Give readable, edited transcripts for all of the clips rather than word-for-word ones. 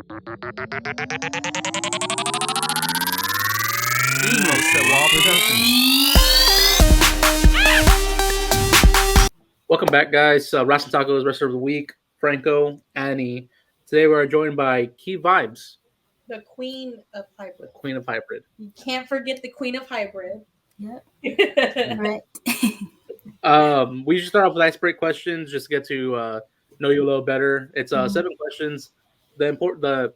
Welcome back, guys. Wrestling Tacos, Wrestler of the Week, Franco, Annie. Today we're joined by Ki Vibez, the queen of the hybrid. queen of hybrid. You can't forget the queen of hybrid. Yep. Right. We usually start off with icebreaker questions just to get to know you a little better. It's 7 questions. The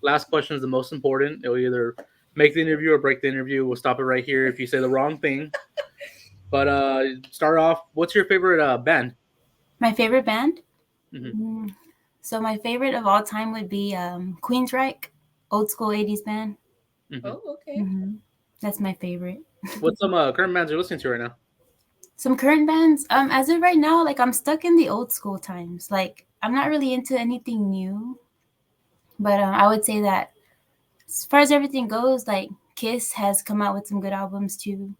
last question is the most important. It'll either make the interview or break the interview. We'll stop it right here if you say the wrong thing. But start off. What's your favorite band? My favorite band? Mm-hmm. So my favorite of all time would be Queensryche, old school 80s band. Mm-hmm. Oh, okay. Mm-hmm. That's my favorite. What's some current bands you're listening to right now? Some current bands? As of right now, like I'm stuck in the old school times. Like I'm not really into anything new. But I would say that as far as everything goes, like Kiss has come out with some good albums too,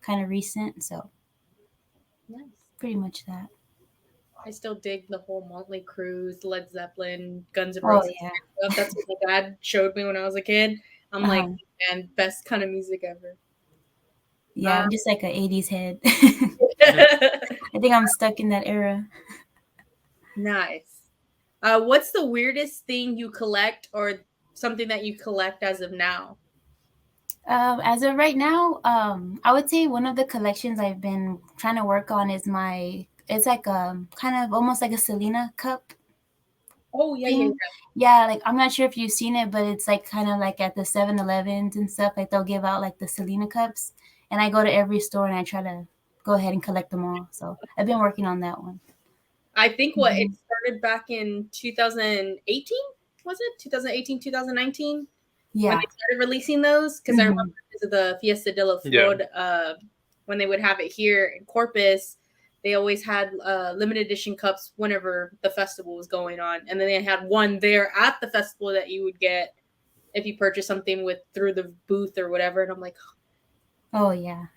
kind of recent. So Nice. Pretty much that. I still dig the whole Motley Crue, Led Zeppelin, Guns N' Oh Roses. yeah. That's what my dad showed me when I was a kid. I'm like, man, best kind of music ever. Yeah, I'm just like an 80s head. I think I'm stuck in that era. Nice. What's the weirdest thing you collect or something that you collect as of now? As of right now, I would say one of the collections I've been trying to work on is it's like kind of almost like a Selena cup. Oh, yeah. Yeah, like I'm not sure if you've seen it, but it's like kind of like at the 7-Elevens and stuff, like they'll give out like the Selena cups. And I go to every store and I try to go ahead and collect them all. So I've been working on that one. I think it started back in 2018, was it? 2018, 2019? Yeah. When they started releasing those? Because I remember because of the Fiesta de la Flor, when they would have it here in Corpus, they always had limited edition cups whenever the festival was going on. And then they had one there at the festival that you would get if you purchased something through the booth or whatever. And I'm like, oh, yeah.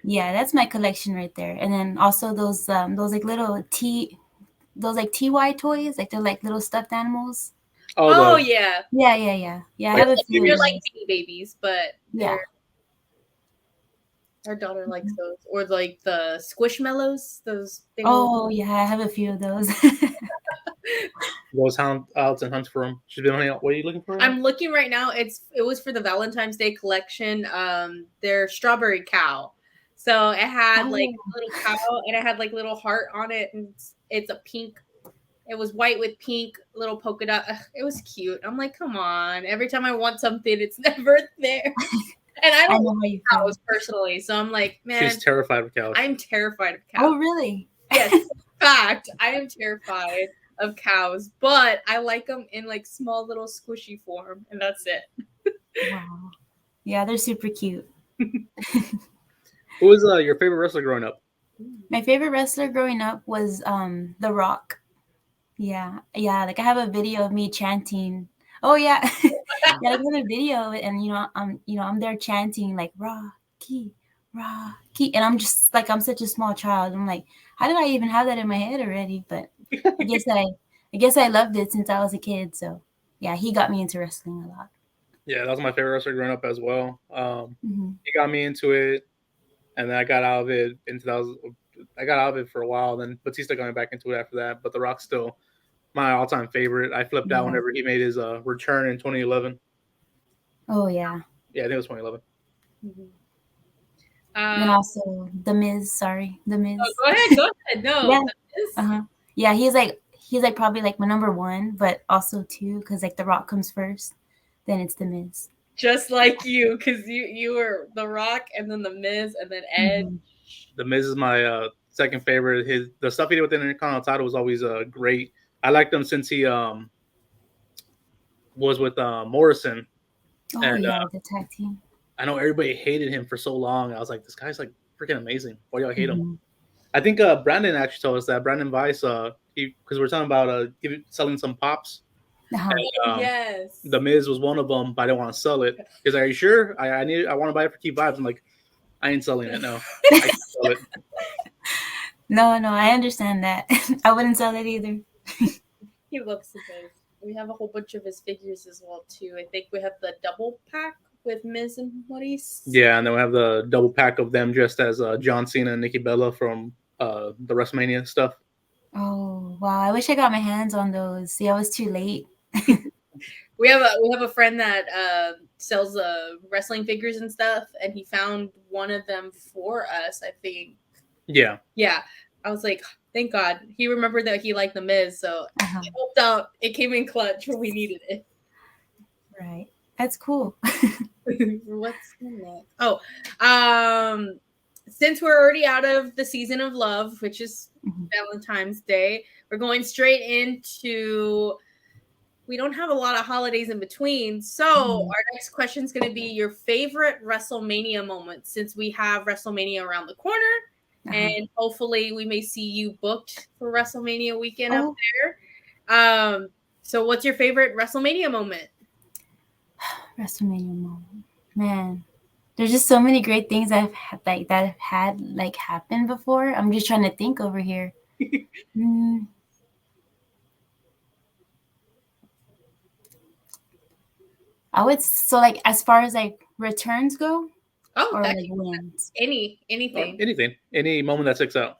Yeah, that's my collection right there. And then also those like little TY toys, like they're like little stuffed animals. Oh yeah. Yeah. I have a few. They're like Beanie Babies, but yeah. Our daughter likes those, or like the Squishmallows. Those things. Oh yeah, I have a few of those. Goes out and hunts for them. She's been on. What are you looking for? I'm looking right now. It was for the Valentine's Day collection. Their strawberry cow. So it had like a little cow, and it had like little heart on it, and it's a pink. It was white with pink little polka dot. It was cute. I'm like, come on. Every time I want something, it's never there. And I don't like cows personally, so I'm like, man. She's terrified of cows. I'm terrified of cows. Oh, really? Yes. In fact, I am terrified of cows, but I like them in like small little squishy form, and that's it. Wow. Yeah, they're super cute. Who was your favorite wrestler growing up? My favorite wrestler growing up was The Rock. Yeah. Like I have a video of me chanting. Oh yeah. Yeah, I have a video, and I'm there chanting like Rocky, and I'm just like I'm such a small child. I'm like, how did I even have that in my head already? But I guess I loved it since I was a kid. So yeah, he got me into wrestling a lot. Yeah, that was my favorite wrestler growing up as well. He got me into it, and then I got out of it I got out of it for a while. Then Batista got me back into it after that. But The Rock's still my all-time favorite. I flipped out whenever he made his return in 2011. Oh yeah. Yeah, I think it was 2011. Mm-hmm. And also The Miz. Sorry, The Miz. Oh, go ahead. No. Yeah. Yeah, he's like probably like my number one, but also two because like The Rock comes first, then it's The Miz. Just like you, because you were The Rock, and then The Miz, and then Edge. Mm-hmm. The Miz is my second favorite. The stuff he did with the Intercontinental title was always great. I liked him since he was with Morrison. Oh, and, the tag team. I know everybody hated him for so long. I was like, this guy's like freaking amazing. Why do y'all hate him? I think Brandon actually told us that. Brandon Weiss, because we're talking about selling some pops. And, yes. The Miz was one of them, but I didn't want to sell it. He's like, are you sure? I want to buy it for Ki Vibez. I'm like, I ain't selling it. No, I can't sell it. No, I understand that. I wouldn't sell it either. He looks the best. We have a whole bunch of his figures as well too. I think we have the double pack with Miz and Maurice. Yeah, and then we have the double pack of them dressed as John Cena and Nikki Bella from the WrestleMania stuff. Oh wow! I wish I got my hands on those. See, I was too late. We have a friend that sells wrestling figures and stuff, and he found one of them for us. I think. Yeah. Yeah, I was like, thank God he remembered that he liked the Miz, so it helped out. It came in clutch when we needed it. Right, that's cool. What's next? Oh, since we're already out of the season of love, which is Valentine's Day, we're going straight into. We don't have a lot of holidays in between, so our next question is going to be your favorite WrestleMania moment, since we have WrestleMania around the corner, and hopefully we may see you booked for WrestleMania weekend up there. So, what's your favorite WrestleMania moment? WrestleMania moment, man. There's just so many great things that have had happened before. I'm just trying to think over here. I would as far as returns go, or wins. Anything. Any moment that sticks out.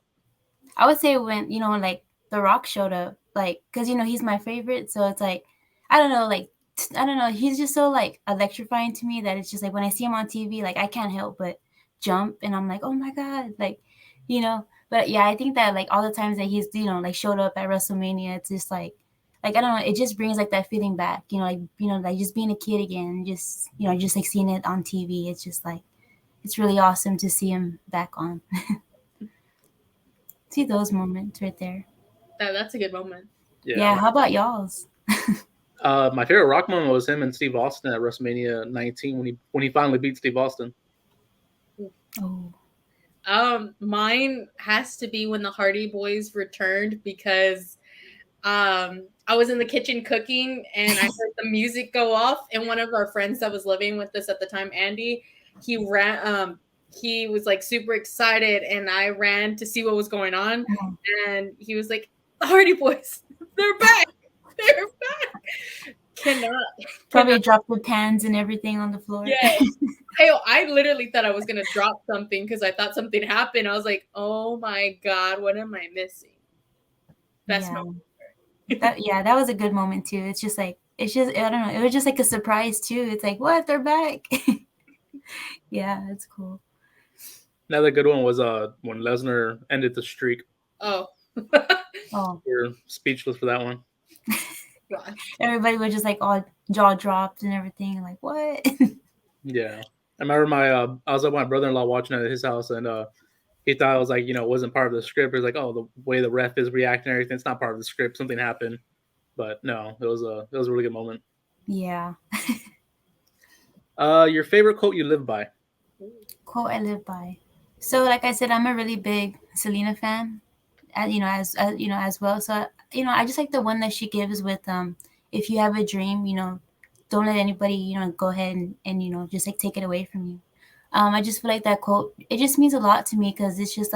I would say when The Rock showed up, because he's my favorite, so it's I don't know, he's just so electrifying to me that it's just when I see him on TV, I can't help but jump, and I'm like, oh my god, But yeah, I think that all the times that he's showed up at WrestleMania, it's just I don't know, it just brings that feeling back, just being a kid again, just just seeing it on TV. It's just it's really awesome to see him back on. See those moments right there. That's a good moment. Yeah. How about y'all's? My favorite Rock moment was him and Steve Austin at WrestleMania 19 when he finally beat Steve Austin. Oh. Mine has to be when the Hardy Boys returned, because I was in the kitchen cooking and I heard the music go off, and one of our friends that was living with us at the time, Andy, he ran. He was super excited, and I ran to see what was going on, and he was like, "The Hardy Boys, they're back! They're back!" Probably dropped the pans and everything on the floor. Yeah. I literally thought I was gonna drop something because I thought something happened. I was like, "Oh my god, what am I missing?" Best moment. That was a good moment too. It's just I don't know. It was just a surprise too. It's what, they're back. Yeah, it's cool. Another good one was when Lesnar ended the streak. Oh. We're speechless for that one. Everybody was just all jaw dropped and everything, what? Yeah, I remember I was at my brother-in-law watching it at his house, and he thought it was it wasn't part of the script. It was oh, the way the ref is reacting and everything, it's not part of the script. Something happened, but no, it was a really good moment. Yeah. Your favorite quote you live by? Quote I live by. So like I said, I'm a really big Selena fan, as well. So I just like the one that she gives with if you have a dream, don't let anybody go ahead and just just take it away from you. I just feel like that quote, it just means a lot to me, because it's just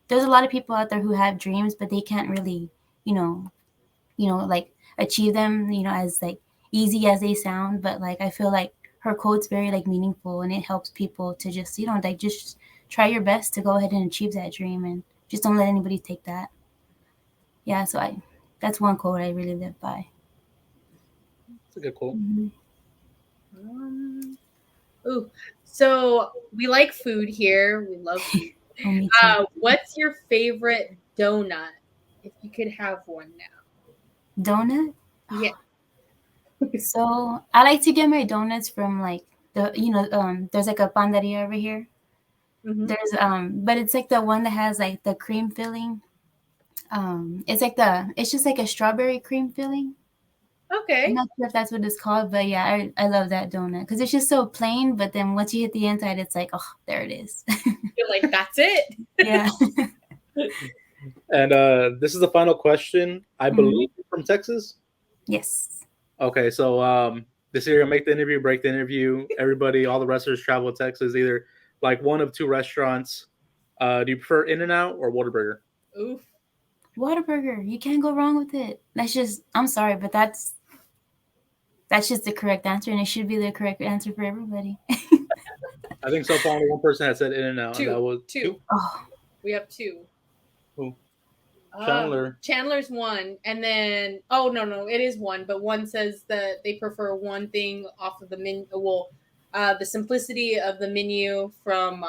there's a lot of people out there who have dreams, but they can't really achieve them as easy as they sound. But I feel her quote's very meaningful, and it helps people to just just try your best to go ahead and achieve that dream, and just don't let anybody take that. Yeah, so that's one quote I really live by. It's a good quote. So we like food here. We love food. What's your favorite donut? If you could have one now. Donut? Yeah. So I like to get my donuts from there's a panderia over here. There's but it's the one that has the cream filling. It's just a strawberry cream filling. Okay. I'm not sure if that's what it's called, but yeah, I love that donut because it's just so plain. But then once you hit the inside, it's oh, there it is. You're that's it. Yeah. And this is the final question. I believe you're from Texas. Yes. Okay, so this year make the interview, break the interview. Everybody, all the wrestlers travel to Texas, either one of two restaurants. Do you prefer In-N-Out or Whataburger? Oof. Whataburger. You can't go wrong with it. That's just, I'm sorry, but that's that's just the correct answer, and it should be the correct answer for everybody. I think so far only one person has said In and Out, and that was Two. Oh, We have two. Who? Chandler. Chandler's one, and then no, it is one, but one says that they prefer one thing off of the menu. Well, the simplicity of the menu from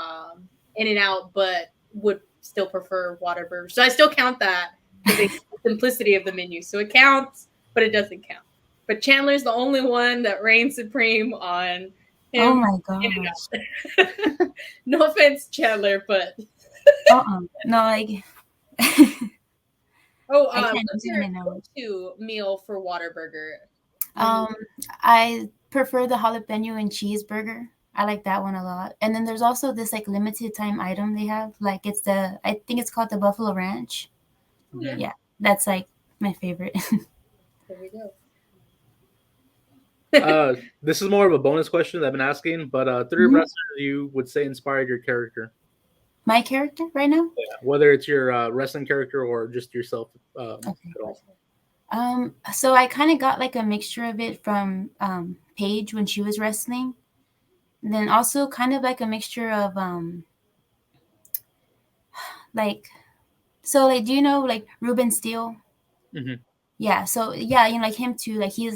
In and Out, but would still prefer Whataburger. So I still count that because the simplicity of the menu, so it counts, but it doesn't count. But Chandler's the only one that reigns supreme on oh him. my In gosh. and Out. No offense, Chandler, but No, like I can't what's do your it now. go-to meal for Whataburger? I prefer the jalapeno and cheeseburger. I like that one a lot. And then there's also this like limited time item they have. Like I think it's called the Buffalo Ranch. Oh, yeah. Yeah, that's like my favorite. There we go. This is more of a bonus question that I've been asking, but three Mhm. wrestlers you would say inspired your character. My character right now? Yeah. Whether it's your wrestling character or just yourself Okay. at all. So I kind of got like a mixture of it from Paige when she was wrestling. And then also kind of like a mixture of like do you know like Ruben Steele? Mm-hmm. Yeah, so yeah, like him too. Like he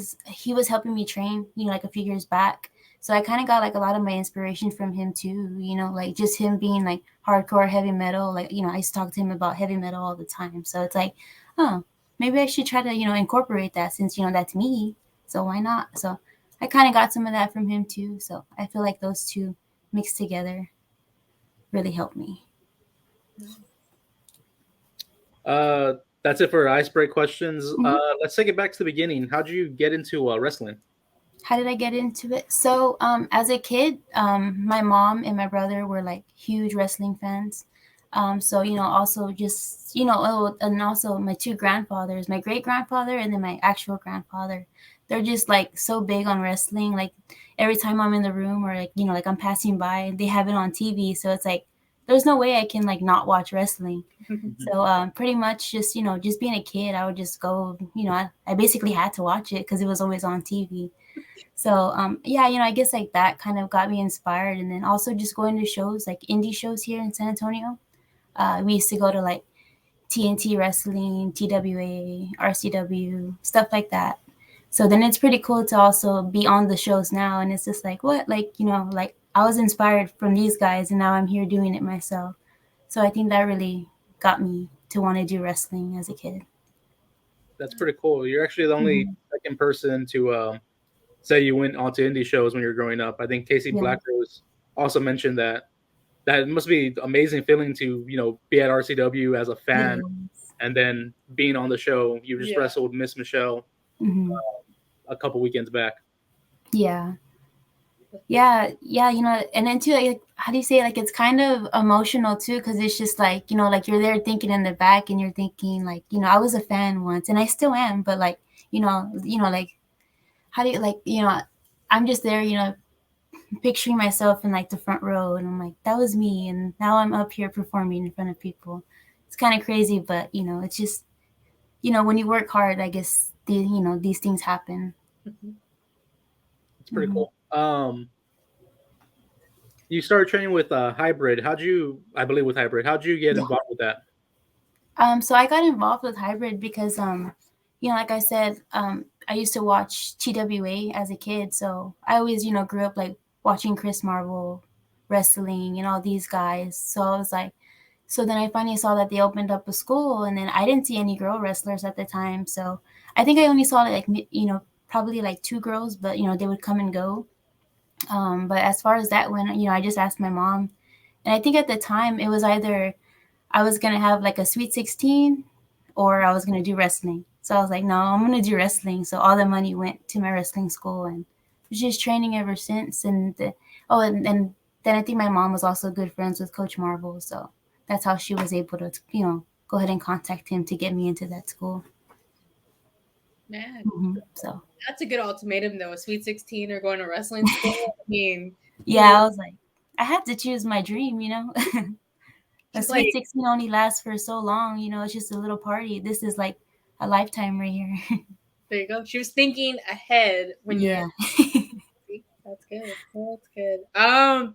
was helping me train, like a few years back. So I kind of got like a lot of my inspiration from him too. Like just him being like hardcore heavy metal. Like I used to talk to him about heavy metal all the time. So it's like, oh, maybe I should try to incorporate that since that's me. So why not? So I kind of got some of that from him too. So I feel like those two mixed together really helped me. That's it for icebreak questions. Mhm. Let's take it back to the beginning. How'd you get into wrestling? How did I get into it? So, as a kid, my mom and my brother were like huge wrestling fans. So also just and also my two grandfathers, my great grandfather and then my actual grandfather, they're just like so big on wrestling. Like every time I'm in the room or like like I'm passing by, they have it on TV. So it's like there's no way I can like not watch wrestling. So pretty much just just being a kid, I would just go. I basically had to watch it because it was always on TV. So yeah, I guess like that kind of got me inspired, and then also just going to shows like indie shows here in San Antonio. We used to go to like TNT Wrestling, TWA, RCW, stuff like that. So then it's pretty cool to also be on the shows now, and it's just like what, like like I was inspired from these guys, and now I'm here doing it myself. So I think that really got me to want to do wrestling as a kid. That's pretty cool. You're actually the only Mhm. second person to say you went onto indie shows when you were growing up. I think Casey Yeah. Blackrose also mentioned that must be amazing feeling to be at RCW as a fan Yes. and then being on the show. You just Yeah. wrestled Miss Michelle Hmm. a couple weekends back. Yeah. Yeah, and then too, like, how do you say it? Like it's kind of emotional too, because it's just like like you're there thinking in the back, and you're thinking like I was a fan once, and I still am, but like like how do you like I'm just there, picturing myself in like the front row, and I'm like that was me, and now I'm up here performing in front of people. It's kind of crazy, but it's just when you work hard, I guess these things happen. It's pretty Mhm. cool. You started training with Hybrid. I believe with Hybrid, how'd you get Yeah. involved with that? So I got involved with hybrid because, like I said, I used to watch TWA as a kid, so I always, grew up like watching Chris Marvel wrestling and all these guys. So I was like, so then I finally saw that they opened up a school, and then I didn't see any girl wrestlers at the time, so I think I only saw like probably like two girls, but they would come and go. But as far as that went, I just asked my mom, and I think at the time it was either I was gonna have like a Sweet 16 or I was gonna do wrestling. So I was like, no, I'm gonna do wrestling. So all the money went to my wrestling school, and was just training ever since. And then I think my mom was also good friends with Coach Marvel, so that's how she was able to go ahead and contact him to get me into that school. Man, So that's a good ultimatum though. A Sweet 16 or going to wrestling school. I mean, yeah, I was like, I had to choose my dream. A just Sweet like 16 only lasts for so long. It's just a little party. This is like a lifetime right here. There you go. She was thinking ahead when you're. Yeah. See, that's good. That's good.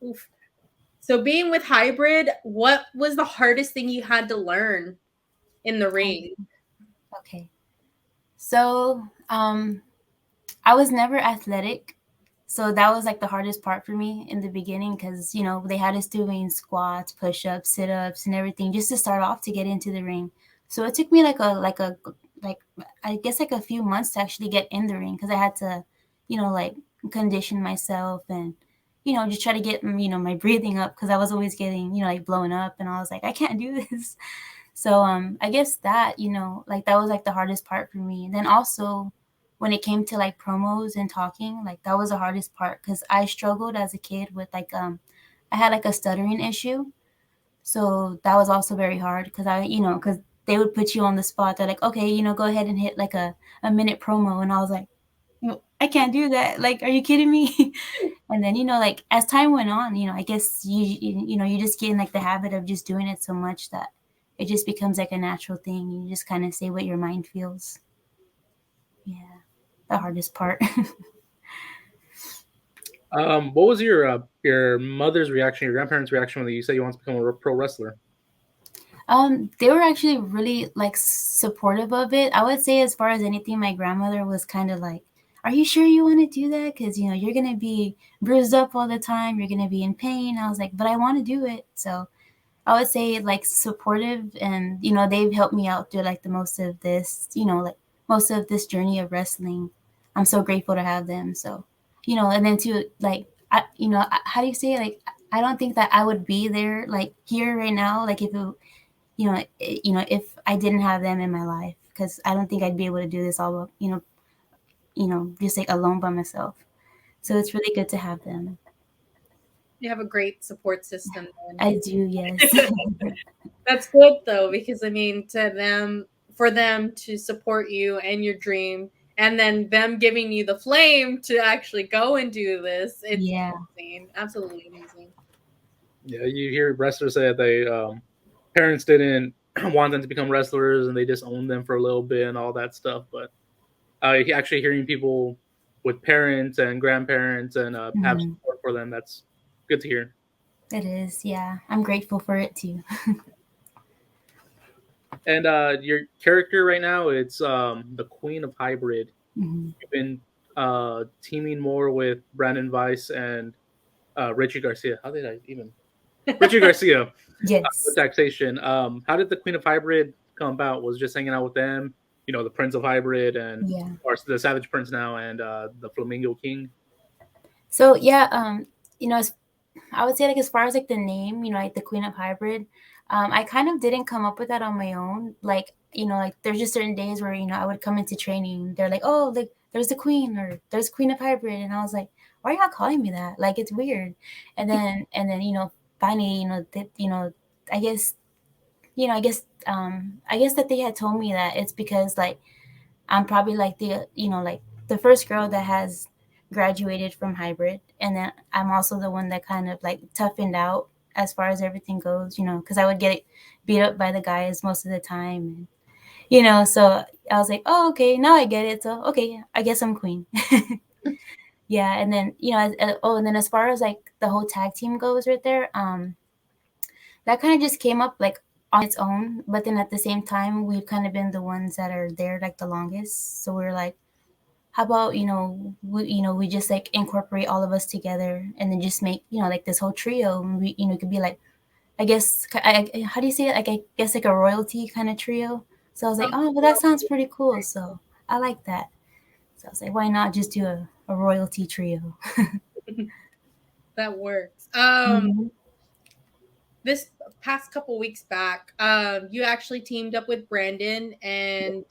Oof. So being with hybrid, what was the hardest thing you had to learn in the ring? Okay. So, I was never athletic. So that was like the hardest part for me in the beginning because, they had us doing squats, push-ups, sit-ups, and everything just to start off to get into the ring. So it took me like I guess like a few months to actually get in the ring because I had to, like condition myself and, just try to get, my breathing up because I was always getting, like blown up and I was like, I can't do this. So I guess that, like that was like the hardest part for me. And then also when it came to like promos and talking, like that was the hardest part because I struggled as a kid with like I had like a stuttering issue. So that was also very hard because because they would put you on the spot. They're like, okay, go ahead and hit like a minute promo. And I was like, "No, I can't do that. Like, are you kidding me?" And then, like as time went on, I guess you just get in like the habit of just doing it so much that it just becomes like a natural thing. You just kind of say what your mind feels. Yeah, the hardest part. What was your mother's reaction, your grandparents' reaction when you said you want to become a pro wrestler? They were actually really like supportive of it. I would say as far as anything, my grandmother was kind of like, "Are you sure you want to do that? Because you're gonna be bruised up all the time. You're gonna be in pain." I was like, "But I want to do it." So I would say like supportive, and they've helped me out through like the most of this, like most of this journey of wrestling. I'm so grateful to have them. So, and then to like, how do you say it? Like, I don't think that I would be there like here right now, like if it, if I didn't have them in my life, because I don't think I'd be able to do this all, just like alone by myself. So it's really good to have them. You have a great support system then. I do, yes. That's good though, because I mean, to them, for them to support you and your dream, and then them giving you the flame to actually go and do this, it's Yeah. amazing. Absolutely amazing. Yeah, you hear wrestlers say that they parents didn't want them to become wrestlers and they just owned them for a little bit and all that stuff. But actually hearing people with parents and grandparents and have Mhm. support for them, that's good to hear. It is, yeah. I'm grateful for it too. And your character right now, it's the Queen of Hybrid. Mhm. You've been teaming more with Brandon Weiss and Richie Garcia. How did I even Richie Garcia with Yes. taxation? How did the Queen of Hybrid come about? Was it just hanging out with them? The Prince of Hybrid and Yeah. or the Savage Prince now and the Flamingo King. So yeah, I would say like as far as like the name, like the Queen of Hybrid, I kind of didn't come up with that on my own. Like, like there's just certain days where, I would come into training. They're like, "Oh, like there's the Queen or there's Queen of Hybrid." And I was like, "Why are y'all calling me that? Like it's weird." And then, finally, that, I guess, I guess that they had told me that it's because like I'm probably like like the first girl that has graduated from hybrid. And then I'm also the one that kind of like toughened out as far as everything goes, because I would get beat up by the guys most of the time. And, so I was like, oh, okay, now I get it. So, okay, I guess I'm queen. Yeah. And then, and then as far as like the whole tag team goes right there, that kind of just came up like on its own. But then at the same time, we've kind of been the ones that are there like the longest. So we're like, how about we just like incorporate all of us together and then just make like this whole trio. And we it could be like, I guess how do you say it, like I guess like a royalty kind of trio. So I was like, oh well, that sounds pretty cool. So I like that. So I was like, why not just do a royalty trio? That works. Mhm. This past couple weeks back, you actually teamed up with Brandon and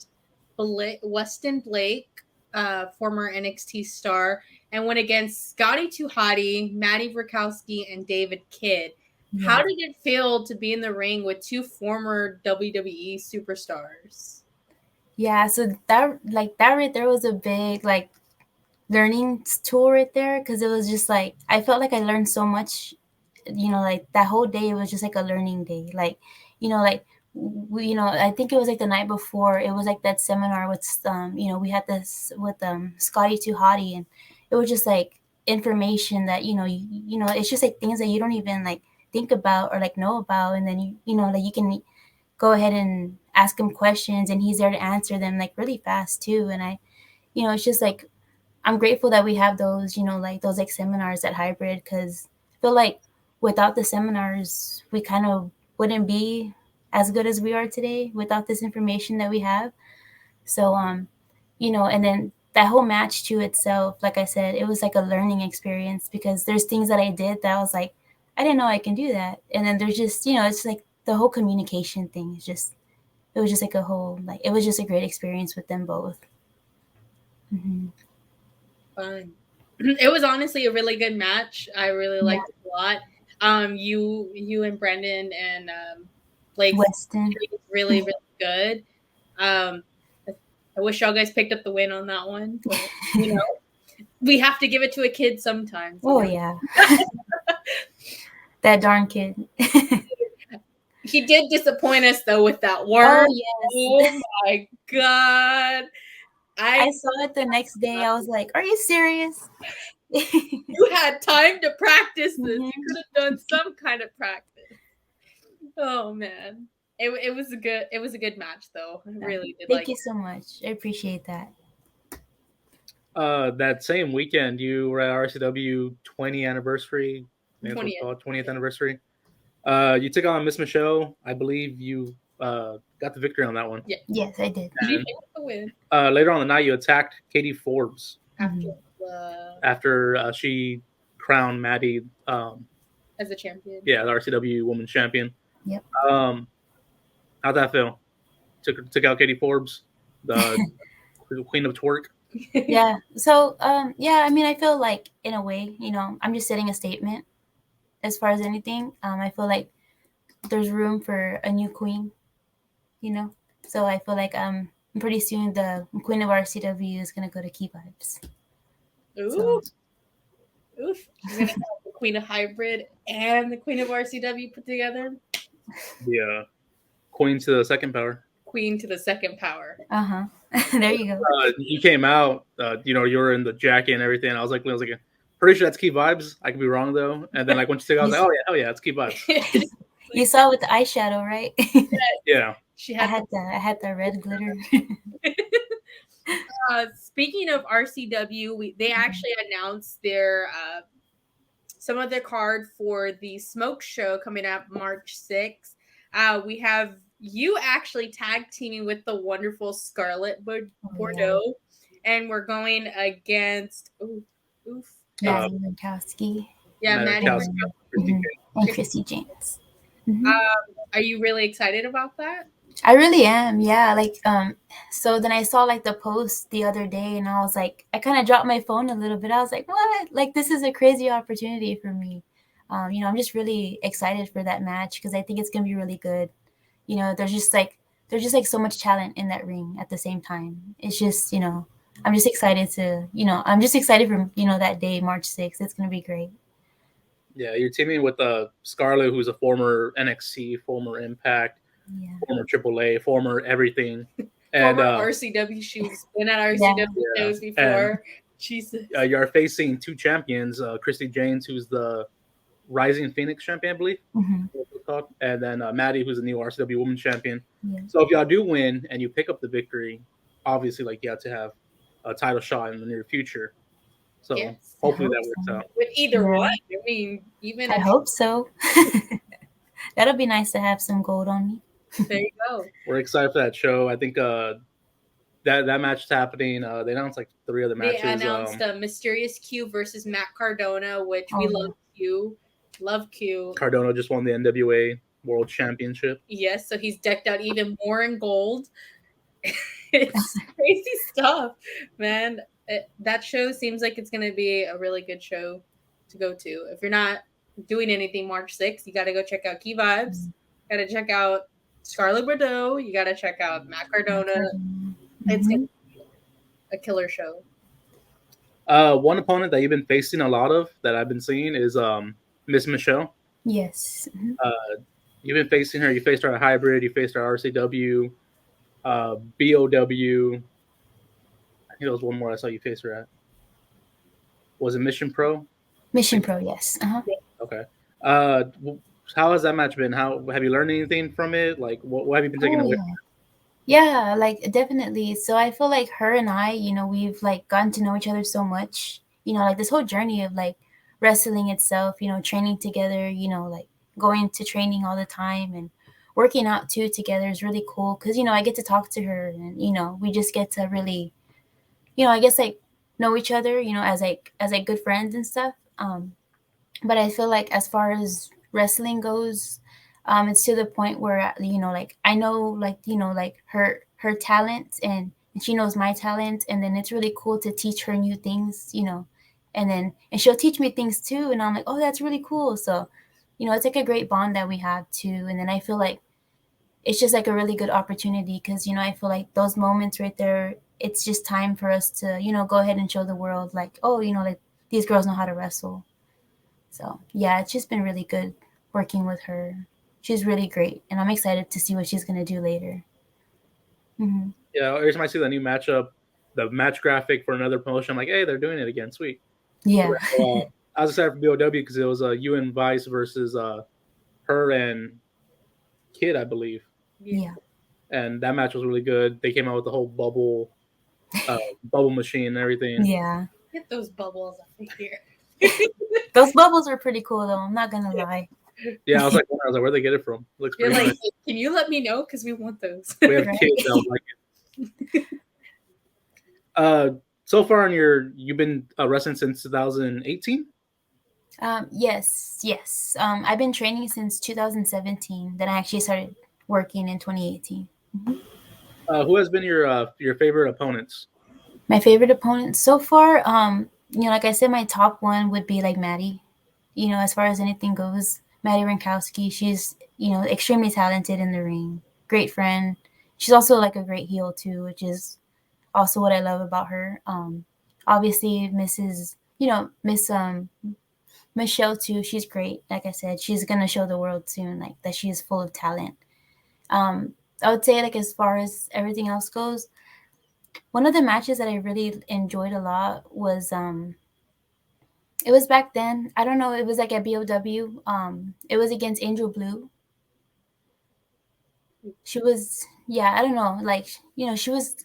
Weston Blake, former NXT star, and went against Scotty 2 Hottie, Maddie Verkowski, and David Kidd. How Yeah. did it feel to be in the ring with two former WWE superstars? Yeah, so that right there was a big like learning tool right there because it was just like I felt like I learned so much. Like that whole day it was just like a learning day. Like, like we, I think it was like the night before. It was like that seminar with, we had this with Scotty Too Hottie, and it was just like information that it's just like things that you don't even like think about or like know about, and then like you can go ahead and ask him questions, and he's there to answer them like really fast too. And it's just like I'm grateful that we have those, like those like seminars at Hybrid, because I feel like without the seminars, we kind of wouldn't be as good as we are today without this information that we have. So, and then that whole match to itself, like I said, it was like a learning experience, because there's things that I did that I was like, I didn't know I can do that. And then there's just, it's like the whole communication thing is just, it was just like a whole, like, it was just a great experience with them both. Mm-hmm. Fun. It was honestly a really good match. I really liked it a lot. You and Brendan and Blake Weston, really good. I wish y'all guys picked up the win on that one, but we have to give it to a kid sometimes. Oh yeah, that darn kid. He did disappoint us though with that worm. Oh yes. Oh my god. I saw it the next day. I was like, "Are you serious?" You had time to practice this. Mm-hmm. You could have done some kind of practice. Oh man, it was a good match though. I really did. Thank you so much. I appreciate that. That same weekend, you were at RCW 20th anniversary. 20th anniversary. You took on Miss Michelle. I believe you got the victory on that one. Yeah. Yes, I did. You picked the win. Later on the night, you attacked Katie Forbes After after she crowned Maddie as a champion. Yeah, the RCW Women's Champion. Yep. How'd that feel? Took out Katie Forbes, the Queen of Twerk. Yeah. So I mean, I feel like in a way, I'm just setting a statement. As far as anything, I feel like there's room for a new queen. So I feel like pretty soon the Queen of RCW is gonna go to Ki Vibez. Ooh. So. Oof. You're gonna have the Queen of Hybrid and the Queen of RCW put together. Yeah. Queen to the second power. Queen to the second power. There you go. You came out, you were in the jacket and everything. I was like, pretty sure that's Ki Vibez. I could be wrong though. And then like when she took, I was like, oh yeah, it's Ki Vibez. You saw with the eyeshadow, right? Yeah. I had the red glitter. Speaking of RCW, they actually announced their some of their card for the Smoke Show coming up March 6th. We have you actually tag teaming with the wonderful Scarlett Bordeaux, and we're going against Maddie Minkowski. Yeah, Maddie Minkowski. And Chrissy James. Mm-hmm. Are you really excited about that? I really am, yeah. Like, so then I saw like the post the other day, and I was like, I kind of dropped my phone a little bit. I was like, what? Like, this is a crazy opportunity for me. I'm just really excited for that match because I think it's gonna be really good. There's just like so much talent in that ring at the same time. It's just, I'm just excited for, that day, March 6th. It's gonna be great. Yeah, you're teaming with Scarlett, who's a former NXT, former Impact. Yeah. Former AAA, former everything, and RCW. She's been at RCW shows before. And, Jesus. You're facing two champions, Christy James, who's the Rising Phoenix champion, I believe, and then Maddie, who's the new RCW Women's Champion. Yeah. So if y'all do win and you pick up the victory, obviously, like you have to have a title shot in the near future. So hopefully that works out. With either one, I mean, even I hope so. That'll be nice to have some gold on me. There you go. We're excited for that show. I think that match is happening. They announced like 3 other matches. They announced Mysterious Q versus Matt Cardona, which we love Q. Love Q. Cardona just won the NWA World Championship. Yes, so he's decked out even more in gold. It's crazy stuff, man. That show seems like it's going to be a really good show to go to. If you're not doing anything March 6th, you got to go check out Ki Vibez. Got to check out Scarlett Bordeaux. You got to check out Matt Cardona. It's going to be a killer show. One opponent that you've been facing a lot of that I've been seeing is Miss Michelle. Yes. You've been facing her. You faced her at Hybrid. You faced her at RCW, BOW. I think there was one more I saw you face her at. Was it Mission Pro? I Mission think. Pro, yes. Uh-huh. Okay. Uh, how has that match been? How have you learned anything from it? Like, what have you been taking Oh away? yeah. Yeah, like definitely. So I feel like her and I, we've like gotten to know each other so much. Like this whole journey of like wrestling itself, training together, like going to training all the time and working out too together is really cool because I get to talk to her and we just get to really, I guess like know each other, as like good friends and stuff. But I feel like as far as wrestling goes, it's to the point where like I know like her talent and she knows my talent, and then it's really cool to teach her new things, and she'll teach me things too, and I'm like, oh, that's really cool. So, it's like a great bond that we have too, and then I feel like it's just like a really good opportunity because I feel like those moments right there, it's just time for us to go ahead and show the world like, oh, like these girls know how to wrestle. So yeah, it's just been really good working with her. She's really great, and I'm excited to see what she's gonna do later. Hmm. Yeah, every time I see the new matchup, the match graphic for another promotion, I'm like, hey, they're doing it again. Sweet. Yeah, I was excited for BOW because it was you and Vice versus her and Kid, I believe, Yeah. yeah, and that match was really good. They came out with the whole bubble machine and everything. yeah. Get those bubbles up in here. Those bubbles are pretty cool, though. I'm not gonna lie. Yeah, I was like, where'd they get it from? It looks You're pretty like, nice. "Hey, can you let me know? Because we want those. We have Right? kids that would like it. Uh, so far you've been wrestling since 2018. Yes, yes. I've been training since 2017. Then I actually started working in 2018. Mhm. Who has been your favorite opponents? My favorite opponent so far, like I said, my top one would be like Maddie. As far as anything goes, Maddie Rinkowski, she's, extremely talented in the ring. Great friend. She's also like a great heel too, which is also what I love about her. Obviously Mrs. Miss Michelle too, she's great. Like I said, she's gonna show the world soon, like that she's full of talent. I would say like as far as everything else goes, one of the matches that I really enjoyed a lot was it was back then. I don't know. It was like at BOW. It was against Angel Blue. She was, yeah. I don't know. Like, she was.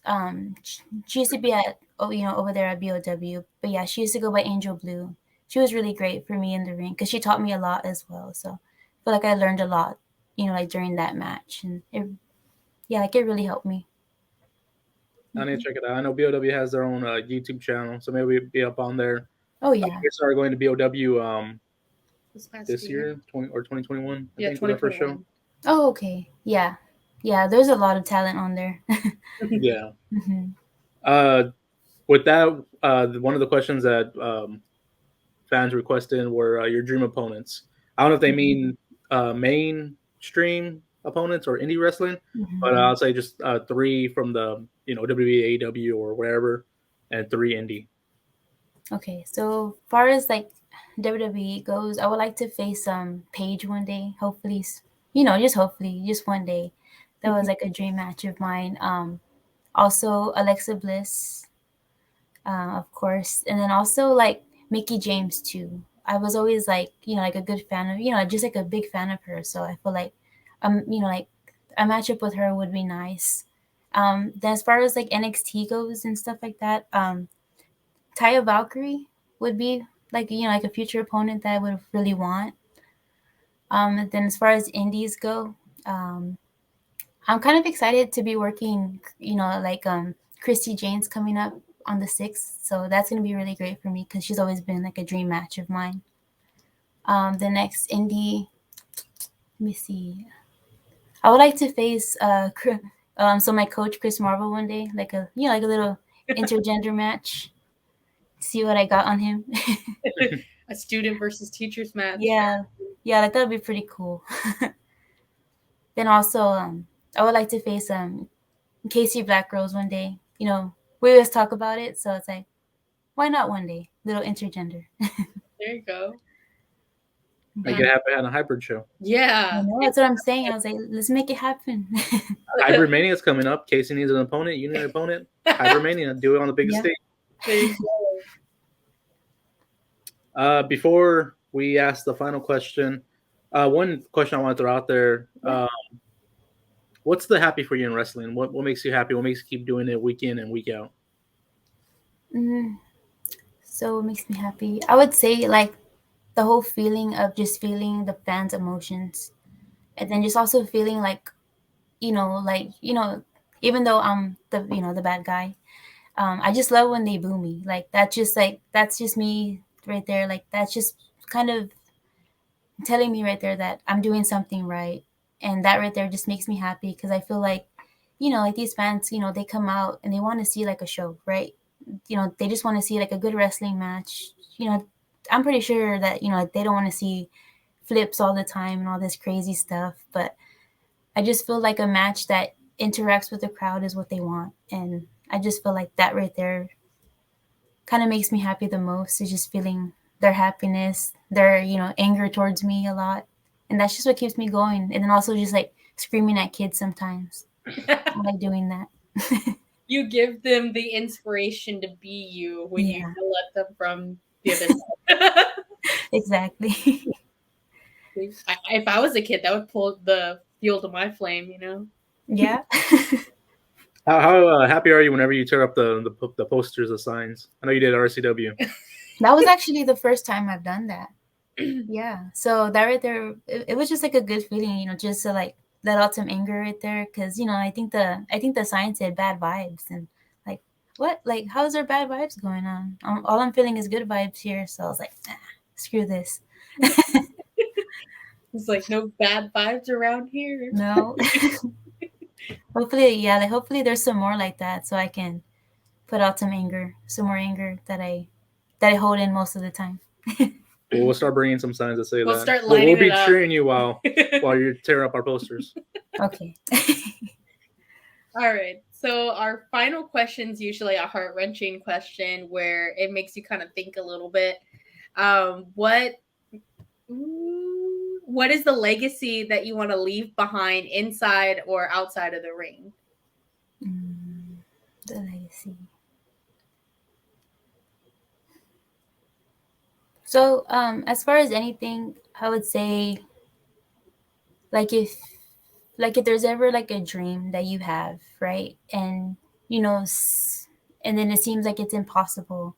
She used to be at, over there at BOW. But yeah, she used to go by Angel Blue. She was really great for me in the ring because she taught me a lot as well. So I feel like I learned a lot, like during that match, and yeah, like it really helped me. I need Hmm. to check it out. I know BOW has their own YouTube channel, so maybe we'll be up on there. Oh yeah, We started going to BOW This past this year. year, 2021. I Yeah, think was our first show. 2021. oh okay, yeah, yeah. There's a lot of talent on there. Yeah. Hmm. Uh, with that, one of the questions that fans requested were your dream opponents. I don't know if they mean mainstream opponents or indie wrestling, but Hmm. I'll say just three from the WWE, AEW, or wherever, and three indie. Okay, so far as like WWE goes, I would like to face Paige one day. Hopefully, just hopefully, just one day. That was like a dream match of mine. Also Alexa Bliss, of course, and then also like Mickey James too. I was always like like a good fan of just like a big fan of her. So I feel like like a matchup with her would be nice. Then as far as like NXT goes and stuff like that, Taya Valkyrie would be like like a future opponent that I would really want. And then as far as indies go, um, I'm kind of excited to be working. Like Christy Jane's coming up on the 6th, so that's gonna be really great for me because she's always been like a dream match of mine. The next indie, let me see. I would like to face so my coach Chris Marvel one day, like a like a little intergender match. See what I got on him. A student versus teachers match. Yeah, yeah, like that would be pretty cool. Then also, I would like to face Casey Black Rose one day. We always talk about it, so it's like, why not one day? Little intergender. There you go. Make it happen on a hybrid show. Yeah. That's what I'm saying. I was like, let's make it happen. Hybrid Mania is coming up. Casey needs an opponent. You need an opponent. Hybrid Mania. Do it on the biggest stage. There you go. Before we ask the final question, one question I want to throw out there. What's the happy for you in wrestling? What makes you happy? What makes you keep doing it week in and week out? So it makes me happy. I would say like the whole feeling of just feeling the fans' emotions, and then just also feeling like, even though I'm the bad guy, I just love when they boo me. That's just me right there. Like that's just kind of telling me right there that I'm doing something right, and that right there just makes me happy because I feel like, like these fans, they come out and they want to see like a show, right? They just want to see like a good wrestling match. I'm pretty sure that they don't want to see flips all the time and all this crazy stuff, but I just feel like a match that interacts with the crowd is what they want, and I just feel like that right there kind of makes me happy the most, is just feeling their happiness, their anger towards me a lot, and that's just what keeps me going. And then also just like screaming at kids sometimes. I like doing that. You give them the inspiration to be you when you let them from the other side. Exactly. If I was a kid, that would pull the fuel to my flame, Yeah. How happy are you whenever you tear up the posters, the signs? I know you did RCW. That was actually the first time I've done that. Yeah. So that right there, it was just like a good feeling, just to like let out some anger right there, because I think the sign said bad vibes, and like what, like how's there bad vibes going on? All I'm feeling is good vibes here, so I was like, screw this. It's like no bad vibes around here. No. Hopefully there's some more like that, so I can put out some more anger that I hold in most of the time. We'll start bringing some signs that say We'll that. start We'll lining be it up. cheering you while you tear up our posters. Okay. All right. So our final question is usually a heart-wrenching question where it makes you kind of think a little bit. What is the legacy that you want to leave behind inside or outside of the ring? The legacy. So, as far as anything, I would say, like if there's ever like a dream that you have, right, and and then it seems like it's impossible.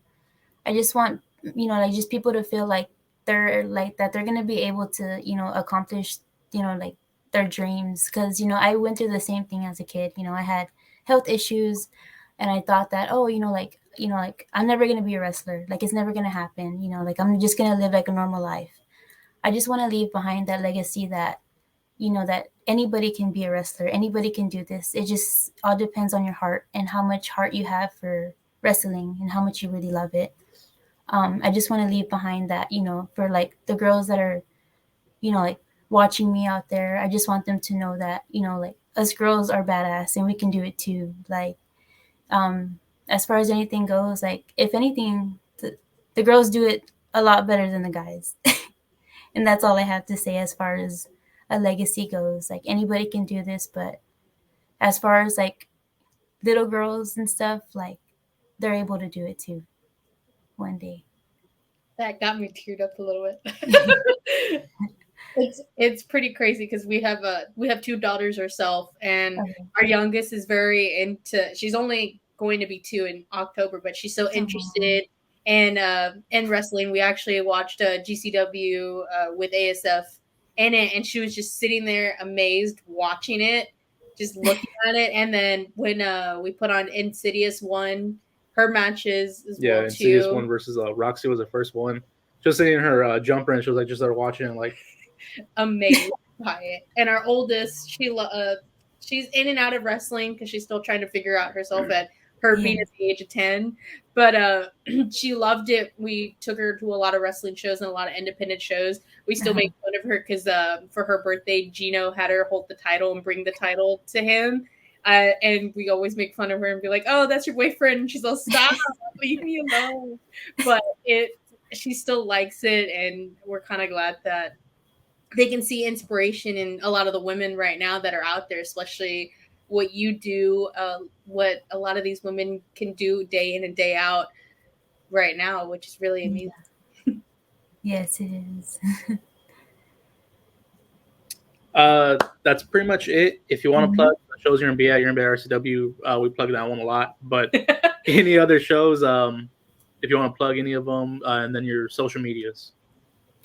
I just want like just people to feel like they're like that they're gonna be able to accomplish like their dreams, because I went through the same thing as a kid. I had health issues, and I thought that, oh, like I'm never gonna be a wrestler, like it's never gonna happen, like I'm just gonna live like a normal life. I just want to leave behind that legacy that that anybody can be a wrestler, anybody can do this. It just all depends on your heart and how much heart you have for wrestling and how much you really love it. I just want to leave behind that, for like the girls that are, like watching me out there. I just want them to know that, like us girls are badass and we can do it too. Like, as far as anything goes, like if anything, the girls do it a lot better than the guys. And that's all I have to say as far as a legacy goes. Like anybody can do this, but as far as like little girls and stuff, like they're able to do it too one day. That got me teared up a little bit. It's pretty crazy because we have two daughters ourselves, and our youngest is very into. She's only going to be 2 in October, but she's so interested in wrestling. We actually watched GCW with ASF in it, and she was just sitting there amazed watching it, just looking at it. And then when we put on Insidious 1, her matches as well too. Insidious 1 versus Roxy was the first one. Just sitting in her jumper, and she was like just started watching it like amazed by it. And our oldest, she's in and out of wrestling because she's still trying to figure out herself at her being at the age of 10. But she loved it. We took her to a lot of wrestling shows and a lot of independent shows. We still make fun of her because for her birthday, Gino had her hold the title and bring the title to him. And we always make fun of her and be like, "Oh, that's your boyfriend." And she's all, "Stop, leave me alone." But she still likes it, and we're kind of glad that they can see inspiration in a lot of the women right now that are out there, especially what you do, what a lot of these women can do day in and day out right now, which is really amazing. Yes, it is. That's pretty much it. If you want to plug the shows you're gonna be at RCW, we plug that one a lot. But any other shows, if you want to plug any of them, and then your social medias.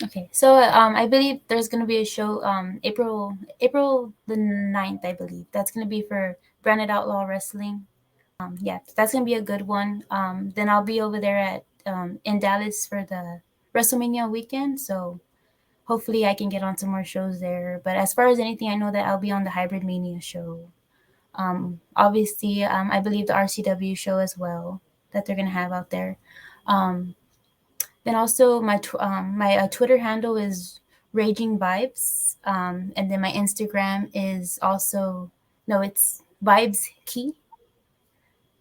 Okay, so I believe there's gonna be a show April the 9th, I believe. That's gonna be for Branded Outlaw Wrestling. Yeah, that's gonna be a good one. Then I'll be over there at in Dallas for the WrestleMania weekend. So hopefully I can get on some more shows there. But as far as anything, I know that I'll be on the Hybrid Mania show. Obviously, I believe the RCW show as well that they're gonna have out there. Then also my Twitter handle is Raging Vibes, and then my Instagram is also it's Vibes Key.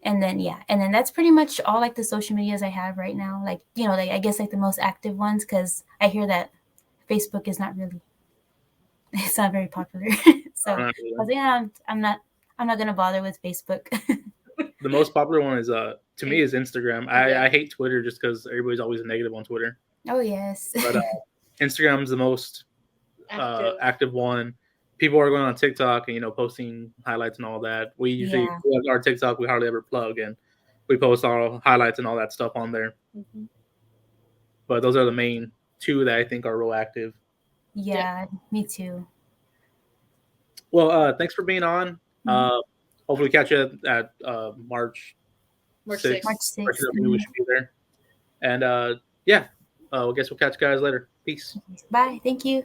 And then and then that's pretty much all like the social medias I have right now. Like like I guess like the most active ones, because I hear that Facebook is not really it's not very popular. So I was like, I'm not gonna bother with Facebook. The most popular one is to me is Instagram. I hate Twitter just because everybody's always negative on Twitter. Oh yes. But Instagram's the most active one. People are going on TikTok and posting highlights and all that. We usually our TikTok we hardly ever plug, and we post our highlights and all that stuff on there. Mm-hmm. But those are the main two that I think are real active. Yeah, me too. Well, thanks for being on. Mm-hmm. Hopefully catch you at March 6th. March 6th. We should be there. And I guess we'll catch you guys later. Peace. Bye. Thank you.